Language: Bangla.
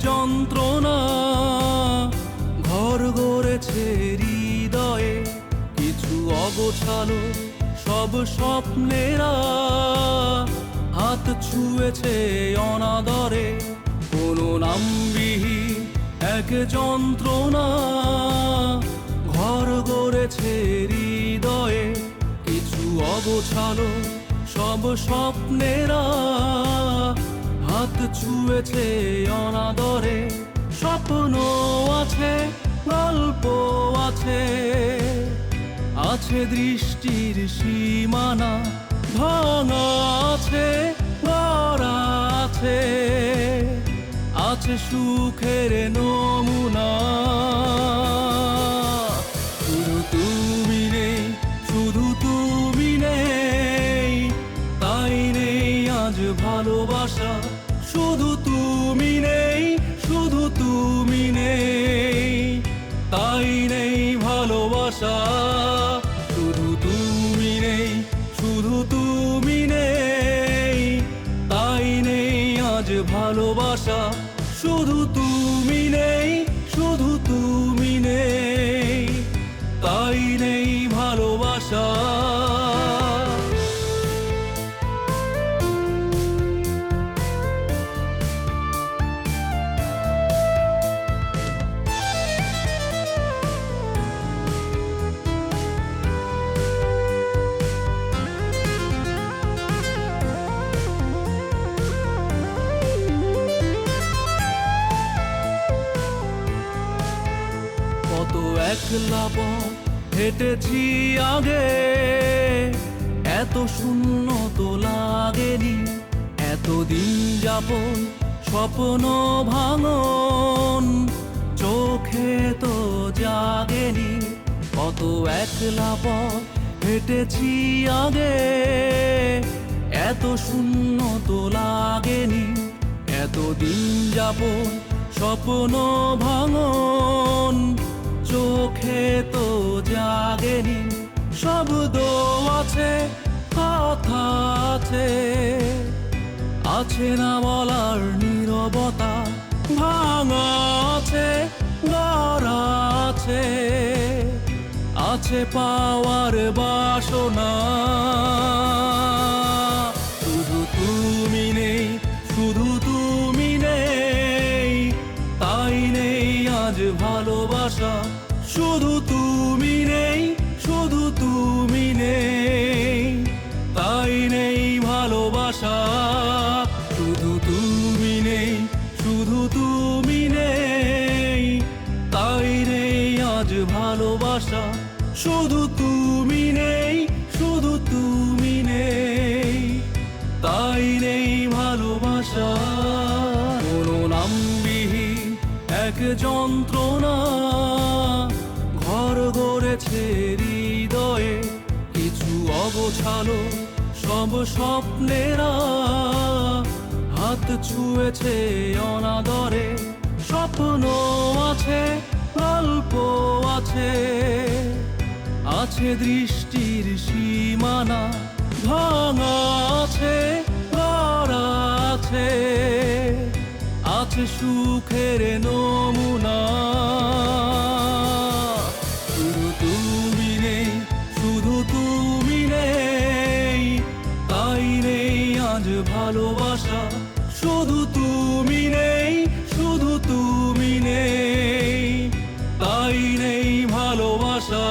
যন্ত্রণা ঘর গড়েছে হৃদয়ে, কিছু অগোছালো সব স্বপ্নেরা হাত ছুঁয়েছে অনাদরে। কোনো নামবিহীন এক যন্ত্রণা ঘর গড়েছে হৃদয়ে, কিছু অগোছালো সব স্বপ্নেরা হাত ছুঁয়েছে অনাদরে। স্বপ্ন আছে, গল্প আছে, আছে দৃষ্টির সীমানা, ভাঙা আছে, গড়া আছে, আছে সুখের নমুনা। শুধু তুমি নেই, শুধু তুমি নেই, তাই নেই আজ ভালোবাসা। শুধু তুমি নেই, শুধু তুমি নেই, তাই নেই ভালোবাসা। শুধু তুমি নেই, শুধু তুমি নেই, তাই নেই আজ ভালোবাসা। শুধু তুমি নেই, শুধু তুমি নেই, তাই নেই ভালোবাসা। কত একলা পথ হেঁটেছি আগে, এত শূন্য তো লাগেনি। এতদিন যাপন স্বপ্ন ভাঙন চোখে তো জাগেনি। কত একলা পথ হেঁটেছি আগে, এত শূন্য তো লাগেনি। এতদিন যাপন স্বপ্ন ভাঙন চোখে তো জাগেনি। শব্দ আছে, কথা আছে, আছে না বলার নীরবতা, ভাঙা আছে, গড়া আছে, আছে পাওয়ার বাসনা। শুধু তুমি নেই, শুধু তুমি নেই, তাই নেই আজ ভালোবাসা। শুধু তুমি নেই, শুধু তুমি নেই, তাই নেই ভালোবাসা। শুধু তুমি নেই, শুধু তুমি নেই, তাই নেই আজ ভালোবাসা। শুধু তুমি নেই, শুধু তুমি নেই, তাই নেই ভালোবাসা। কোনো নামবিহীন এক যন্ত্রণা ঘর গড়েছে হৃদয়ে, কিছু অগোছালো সব স্বপ্নেরা হাত ছুঁয়েছে অনাদরে। স্বপ্ন আছে, গল্প আছে, আছে দৃষ্টির সীমানা, ভাঙা আছে, গড়া আছে, আছে সুখের নমুনা। শুধু তুমি নেই, শুধু তুমি নেই, তাই নেই আজ ভালোবাসা। শুধু তুমি নেই, শুধু তুমি নেই, তাই নেই ভালোবাসা।